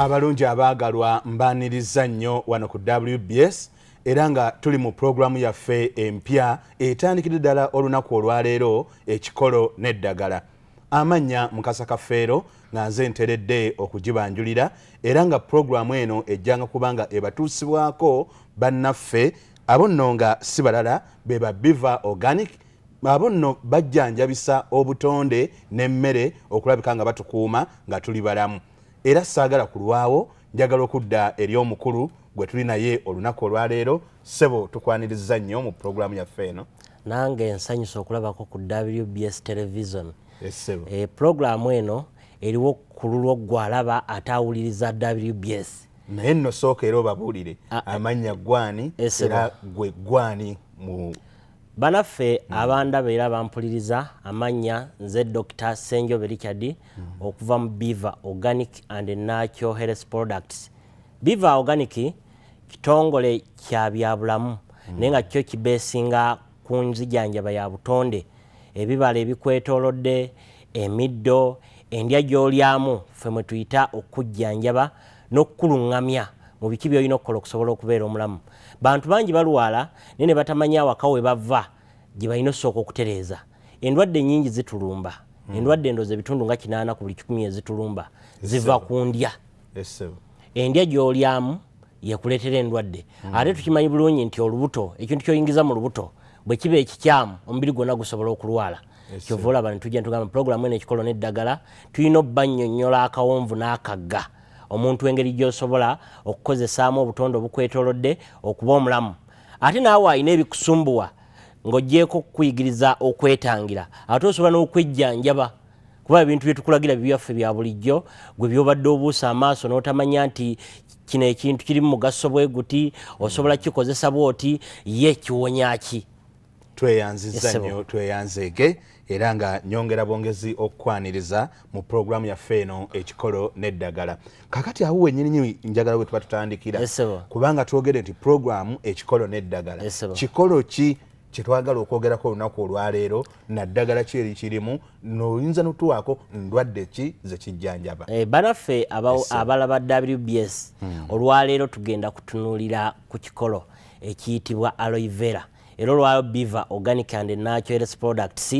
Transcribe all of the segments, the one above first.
Abalungi abaagalwa mbaniriza nnyo wano ku WBS era nga tuli mu programu yaffe empya etandikira ddala olunaku olwaleero ekikolo n'eddagala. Amannya Mukasa Kafeero nga nze nteredde okugibanjulira era nga programu eno ejjanga kubanga ebatuusibwako bannaffe abo nno nga si balala be ba Biva Organic. Abo nno bajjanjabisa obutonde n'emmere okulabika nga batukuuma nga tuli balamu. Era saagala kulwawo njagala okudda eri omukulu gwe tuli naye olunaku olwaleero. Ssebo tukwaniriza nnyo mu programu yaffe eno. Nange nsanyusa okulabako ku WBS television. Ssebo. Programu eno eriwo ku lulwo gwalaba atawuliriza WBS. Naye nno sooka era obabuulire amannya gwani era gwe gwani mu Banaffe abandaba era bampuliriza amannya nze Dr. Senjobe Richard okuva mu Biva Organic and Natural Health Products. Biva Organic kitongole kya byabulamu naye nga kyo kibeesinga ku nzijanjaba ya butonde, ebibala ebikwetoolodde, emiddo, endya gy'olyamu ffe mwe tuyita okujjanjaba n'okkulungamya mu biki by'olina okukola okusobola okubeera omulamu. Bantu bangi balwala naye ne batamanya awaka we bava gye balina osooka okutereeza. Endwadde nnyingi zitulumba. Endwadde endoozi ebitundu nga 80 ku buli 100 ezitulumba ziva ku ndya. Endya gy'olyamu yekuleetera endwadde. Ate tukimanyi bulungi nti olubuto, ekintu ky'oyingiza mu lubuto bwe kiba ekikyamu omubiri gwonna gusobola okulwala. Kyova olaba ne tujja ne tugamba programu eno ekikolo n'eddagala tulina obbannyonnyola akawonvu n'akagga omuntu engeri gy'osobola okukozesaamu obutonde obukwetoolodde okuba omulamu. Ate naawe alina ebikusumbuwa ng'oggyeko okukuyigiriza okwetangira ate osobola n'okwejjanjaba kuba ebintu bye tukulagira bibyaffe bya bulijjo gwe by'obadde obuusa amaaso n'otamanya nti kino ekintu kiri mu mugaso bwe guti osobola kikozesa bw'oti ye kiwonya ki. Tweyanziza nnyo tweyanzeege era nga nyongera bwongezi okukwaniriza mu programu yaffe eno ekikolo n'eddagala. Kakati awo wennyini njagala bwe tuba tutandikira kubanga twogere nti programu ekikolo n'eddagala kikolo ki kye twagala okwogerako olunaku olwaleero naddagala ki eri kirimu n'oyinza n'otuwaako ndwadde ki ze kijjanjaba. Banaffe abalaba WBS olwaleero tugenda kutunuulira ku kikolo ekiyitibwa aloe vera. Era olwa Biva Organic and Natural Health Products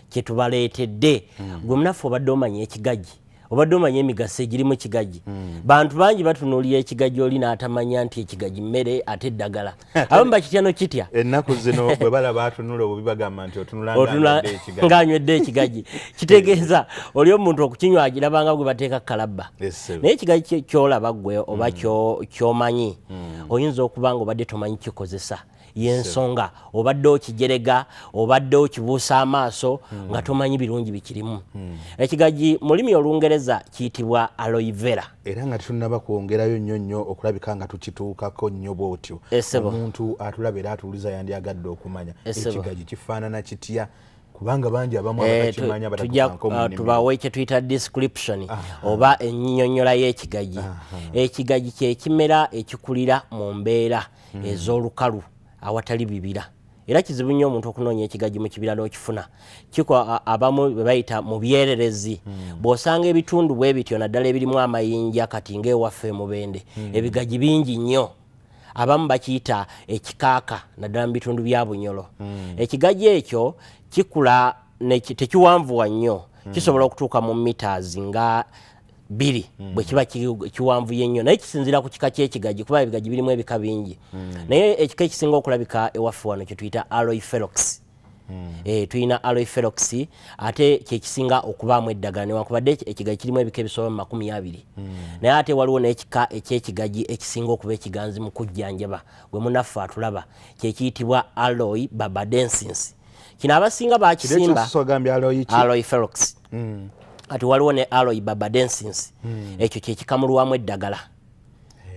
kye tubaleetedde. Gwe munaffe obadde omanya ekigagi, obadde omanya emigaso egirimu ekigagi. Bantu bangi batunuulira ekigagi oli n'atamanya nti ekigagi mmere ate eddagala. Abamu bakitya n'okitya. Ennaku zino bwe balaba atunula obubi bagamba nti otunula ng'anywedde ekigagi. Kitegeeza oli omuntu okukinywa agirabanga gwe bateeka kalabba. Naye ekigagi ky'olaba ggwe oba ky'omanyi oyinza okuba nga obadde tomanyi kikozesa. Yensonga obadde okijerega obadde okibuusa amaaso nga tomanyi birungi bikirimu. Ekigagi mu lulimi Olungereza kiyitibwa aloe vera. Era nga tunaba kwongerayo nnyo okulabika nga tukituukako nnyo bw'otyo. Omuntu atulaba era atuuliza yandyagadde okumanya ekigagi kifaanana kitya kubanga bangi abamu abakimanya tubawe kye tuyita description oba ennyonnyola y'ekigagi. Ekigagi kye kimera ekikulira mu mbeera ez'olukalu awatali bibira. Era kizibu nnyo omuntu okunoonya ekigagi mu kibira n'okifuna. Abamu be bayita mu byererezi. Bw'osanga ebitundu bwe bityo naddala ebirimu amayinja kati ng'ewaffe Mubende ebigagi bingi nnyo. Abamu bakiyita ekikaaka naddala mu bitundu bya Bunyolo. Ekigagi ekyo kikula tekiwanvuwa nnyo. Kisobola okutuuka mu meters nga 2 bwe kiba kiwanvuye nnyo naye kisinziira ku kika ky'ekigagi kuba ebigagi birimu ebika bingi. Naye ekika ekisinga okulabika ewaffe wano kye tuyita aloe ferox. Tuyina aloe ferox ate kye kisinga okubaamu eddagala newankubadde ekigagi kirimu ebika ebisoba mu 20. Naye ate waliwo n'ekika eky'ekigagi ekisinga okuba ekiganzi mu kujjanjaba gwe munaffe atulaba kye kiyitibwa aloe barbadensis. Kino abasinga bakisimba aloe ferox. Ati waliwo ne aloe barbadensis ekyo kye kikamulwamu eddagala.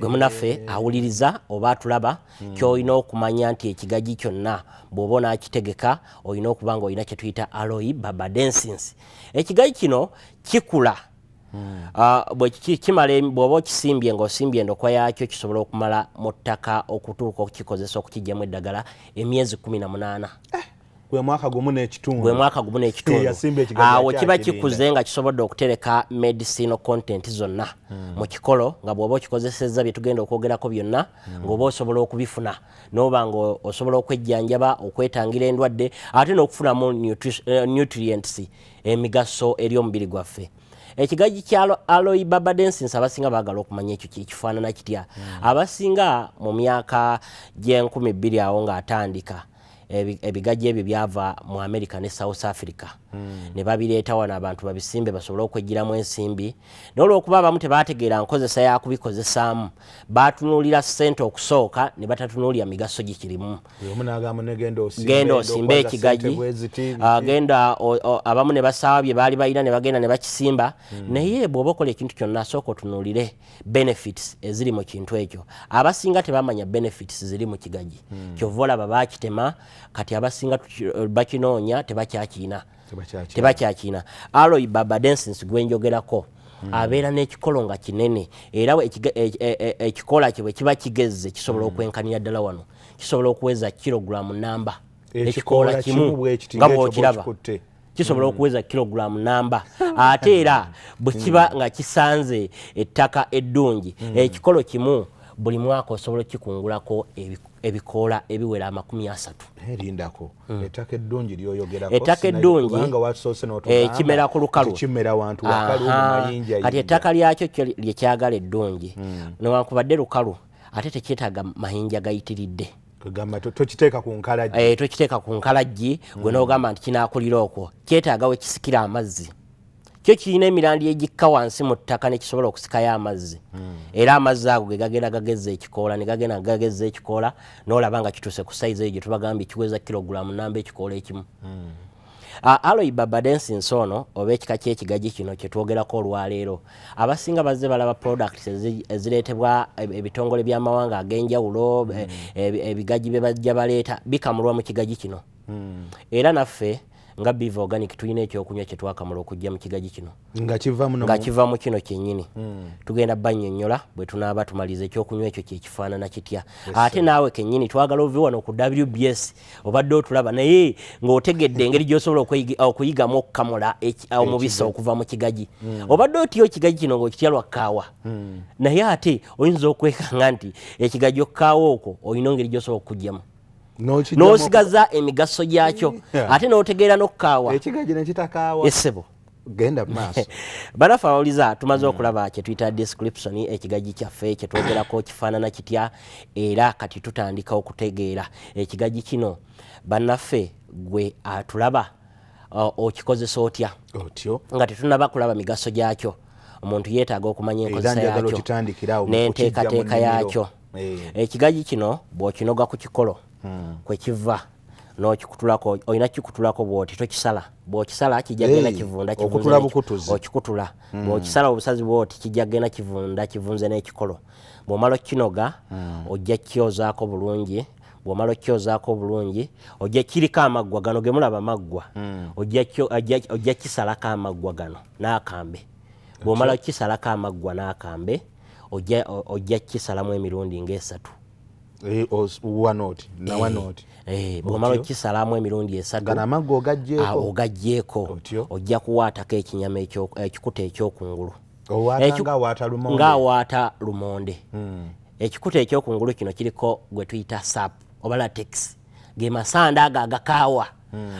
Gwe munaffe awuliriza oba atulaba ky'olina okumanya nti ekigagi kyonna bw'oba onaakitegeka olina okuba nga olina kye tuyita aloe barbadensis. Ekigagi kino kikula bw'oba okisimbye ng'osimbye endokwa yaakyo kisobola okumala mu ttaka okutuuka okukikozesa okukijjamu eddagala emyezi 18. gwe mwaka gumu n'ekitundu awo kiba kikuze nga kisobodde okutereka medicinal content zonna mu kikolo nga bw'oba okikozesezza bye tugenda okwogerako byonna ng'oba osobola okubifuna n'oba nga osobola okwejjanjaba okwetangira endwadde ate n'okufunamu nutrients emigaso eri omubiri gwaffe. Ekigaji kya aloe barbadensis abasinga baagala okumanya ekyo kifaanana kitya. Abasinga mu myaka g'2000 awo ng'atandika ebigaji ebyo byava mu America ne South Africa ne babireeta wano abantu babisimbe basobole okwegiramu ensimbi n'olwokuba abamu tebaategeera nkozesa ya kubikozesaamu baatunuulira ssente okusooka ne batatunuulira migaso gikirimu. Genda osimba ekigaji genda abamu ne basaawa bye baali balina ne bagenda ne bakisimba naye bw'oba okola ekintu kyonna asooka otunuulire benefits eziri mu kintu ekyo. Abasinga tebamanya benefits ziri mu kigaji kyova olaba baakitema kati abasinga bakinoonya tebakyakiina. Aloe barbadensis gwenjogerako abeera n'ekikolo nga kinene era ekikola kye bwe kiba kigezze kisobola okwenkanira ddala wano kisobola okuweza kilogulamu namba ekikola kimu nga bw'okiraba kisobola okuweza kilogulamu namba ate era bwe kiba nga kisanze ettaka eddungi ekikolo kimu buli mwaka osobola okikungulako ebikoola ebiwera 30. Erindako ettaka eddungi lyoyogerako ettaka eddungi kimera ku lukalu kati ettaka lyakyo lyekyagala eddungi newankubadde lukalu ate tekyetaaga mayinja gayitiridde tokiteeka ku nkalajji gwe n'ogamba nti kinaakulira okwo kyetaaga we kisikira amazzi kyo kirina emirandi egikka wansi mu ttaka ne kisobola okusikayo amazzi era amazzi ago ge gagenda gagezza ekikoola ne gagenda gagezza ekikoola n'olaba nga kituuse ku sayizi eyo gye tubagambye kiweza kilogulamu namba ekikoola ekimu. Aloe barbadensis ono oba ekika ky'ekigaji kino kye twogerako olwaleero abasinga bazze balaba products ezireetebwa ebitongole by'amawanga ag'enjawulo ebigaji bye bajja baleeta bikamulwa mu kigaji kino era naffe nga Biva Organic tulina ekyokunywa kye twakamula okujja mu kigaji kino nga kiva mu kino kyennyini tugenda bannyonnyola bwe tunaaba tumaliza ekyokunywa ekyo kyekifaanana kitya ate naawe kennyini twagala ove wano ku WBS obadde otulaba naye ng'otegedde engeri gy'osobola okuyigamu okukamula omubisi okuva mu kigaji obadde otyo ekigaji kino ng'okitya lwa kkaawa naye ate oyinza okwekanga nti ekigaji okkaawa okwo olina engeri gy'osobola okukugyamu n'osigaza emigaso gyakyo ate n'otegeera n'okukaawa ekigaji nekitakaawa esebo genda maaso banafe abawuliza tumaze okulaba kye tuyita description ekigaji kyaffe kye twogerako kifaanana kitya era kati tutandika okutegeera ekigaji kino bannaffe gwe atulaba okikozesa otya nga tetunaba kulaba migaso gyakyo omuntu yeetaaga okumanya enkozesa yakyo n'enteekateeka yakyo ekigaji kino bw'okinoga ku kikolo kwe kiva n'okikutulako olina kikutulako bw'oti tokisala bw'okisala kijja genda kivunda okikutula bw'okisala obusazi bw'oti kijja genda kivunda kivunze n'ekikolo bw'omala okinoga ojja kyozaako bulungi bw'omala okyozaako bulungi ojja kiriko amaggwa gano ge mulaba amaggwa ojja kisalako amaggwa gano n'akambe bw'omala okisalako amaggwa n'akambe ojja kisalamu emirundi ng'esatu bw'omala okisalamu emirundi esatu ogaggyeko ojja kuwaatako ekinyama ekikuta ekyokungulu ng'awaata lumonde ekikuta ekyokungulu kino kiriko gwe tuyita sap oba latex ge masanda ago agakaawa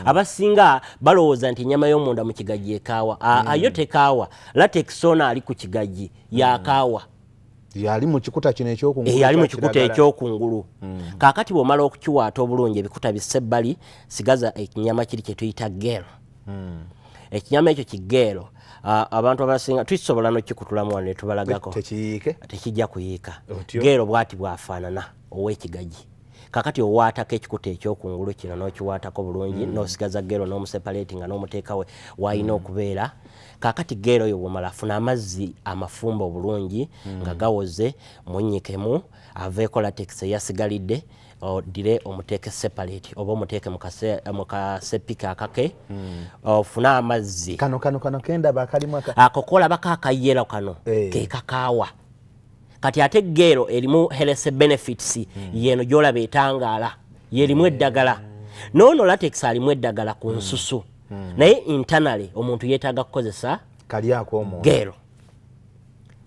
abasinga balowooza nti ennyama y'omunda mu kigaji ekaawa yo tekaawa latex ona ali ku kigaji yakaawa yali mu kikuta kino ekyokungulu kaakati bw'omala okukiwaata obulungi ebikuta bisebbali sigaza ekinyama kiri kye tuyita geero ekinyama ekyo kigeero abantu abasinga tukisobola n'okikutulamu wano ne tubalagako tekijja kuyiika geero bw'ati bw'afaanana ow'ekigaji kakati owaatako ekikuta ekyokungulu kino n'okiwaatako bulungi n'osigaza geero n'omusepaleti nga n'omuteekawe w'alina okubeera kakati geero oyo bw'omala afuna amazzi amafumba obulungi nga gawoze munnyikemu aveeko latex eyasigalidde odire omuteeke separate oba omuteeke mu kasepika akake ofune amazzi kano kendaba akalimu ako kolabako akayero kano ke kakaawa kati ate geero erimu health benefits yeno gyolaba etangaala yerimu eddagala Nono latex alimu eddagala ku nsusu naye internally omuntu yeetaaga kukozesa kali ak'omunda gero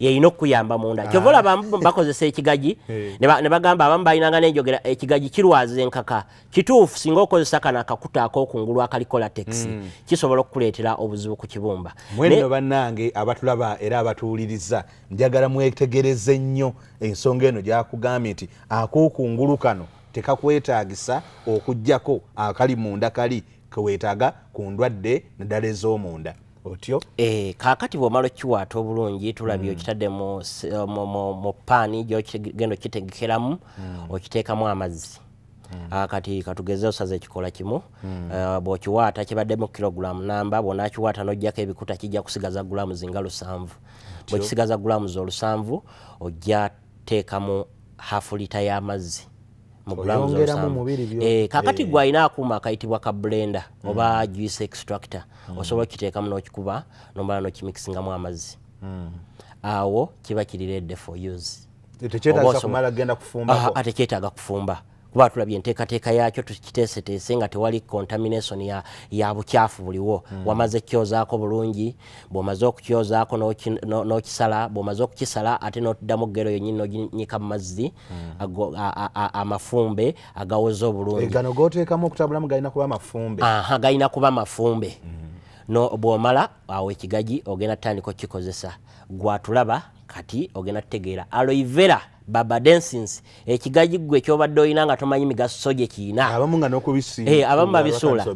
yeyina okuyamba munda kyovola abamu bakozesa ekigaji ne bagamba abamu balinanga n'enjogera ekigaji kirwaza enkaka kituufu singa okozesa kano akakuta ak'okungulu akaliko latex kisobola okukuleetera obuzibu ku kibumba. Mwenno bannange abatulaba era abatuwuliriza njagala mwetegereze nnyo ensonga eno gyakugambye nti ak'okungulu kano tekakwetaagisa okuggyako akali munda kali keweetaaga ku ndwadde naddala ez'omunda otyo kaakati bw'omala okiwaata obulungi tulabye okitadde mu paani gy'ogenda okitegekeramu okiteekamu amazzi kati katugeze osaza ekikola kimu bw'okiwaata kibaddemu kilogulaamu namba bw'onaakiwaata n'oggyako ebikuta kijja kusigaza gulaamu zinga 7 bw'ekisigaza gulaamu 7 ojja teekamu hafu lita y'amazzi kakati gwalina akuuma akayitibwa ka blender oba juice extractor osobola okiteekamu n'okikuba nomala n'okimikisingamu amazzi awo kiba kiri ready for use. Tekyetaaga kufumba kuba tulabye enteekateeka yaakyo tukiteeseteese nga tewali contamination ya bukyafu buliwo wamaze kyozaako bulungi bw'omaze okukyozaako n'okisala bw'omaze okukisala ate n'otuddamu gero yonnyini n'oginyika mu mazzi amafumbe agawoza obulungi. Gano g'oteekamu okutabulamu galina kuba mafumbe. Galina kuba mafumbe. Bw'omala awo ekigaji ogenda tutandika okukikozesa gwatulaba kati ogenda tutegeera aloe vera babadensins ekigaji gwe kyobadde olina nga tomanyi migaso gye kiina abamu nga n'okubisiika abamu babisuula.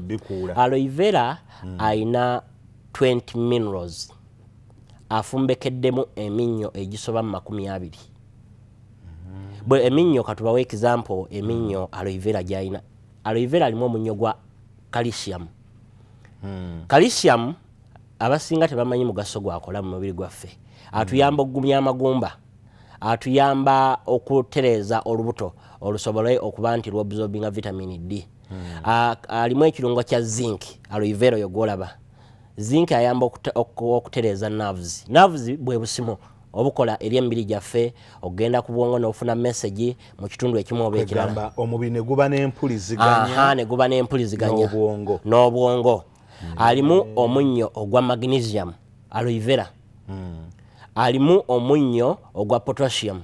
Aloe vera ayina 20 minerals afumbekeddemu eminnyo egisoba mu 20. Bwe eminnyo katubawo example eminnyo aloe vera gy'ayina. Aloe vera alimu omunnyo gwa calcium. Calcium abasinga tebamanyi mugaso gwakola mu mubiri gwaffe. Atuyamba okugumya amagumba, atuyamba okutereeza olubuto olusobole okuba nti lwabsorbinga vitamin D. Alimu ekirungo kya zinc, aloe vera oyo gwolaba. Zinc ayamba okutereeza nerves. Nerves bwe busimo obukola eri emibiri gyaffe okugenda ku bwongo n'ofuna message mu kitundu ekimu oba ekirala. Omubiri ne guba n'empuliziganya. Ne guba n'empuliziganya n'obwongo. Alimu omunnyo ogwa magnesium, aloe vera. Alimu omunnyo ogwa potassium.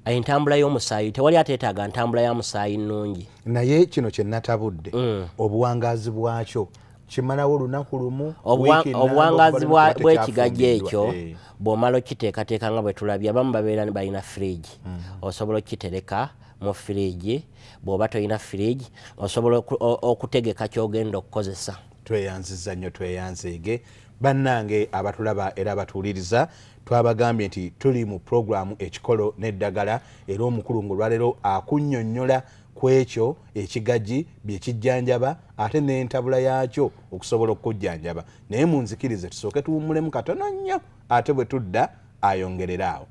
Entambula y'omusaayi tewali ateetaaga ntambula ya musaayi nnungi. Naye kino kye natabudde obuwangaazi bwakyo kimalawo olunaku lumu obuwangaazi bw'ekigaji ekyo bw'omala okiteekateeka nga bwe tulabye abamu babeera balina fridge osobola okitereka mu fridge bw'oba toyina fridge osobola okutegeka ky'ogenda okukozesa. Tweyanziza nnyo tweyanzeege bannange abatulaba era abatuwuliriza twabagambye nti tuli mu programu ekikolo n'eddagala era omukulu ng'olwaleero akunnyonnyola ku ekyo ekigaji bye kijjanjaba ate n'entabula yaakyo okusobola okujjanjaba naye munzikirize tusooke tuwummulemu katono nnyo ate bwe tudda ayongereraawo.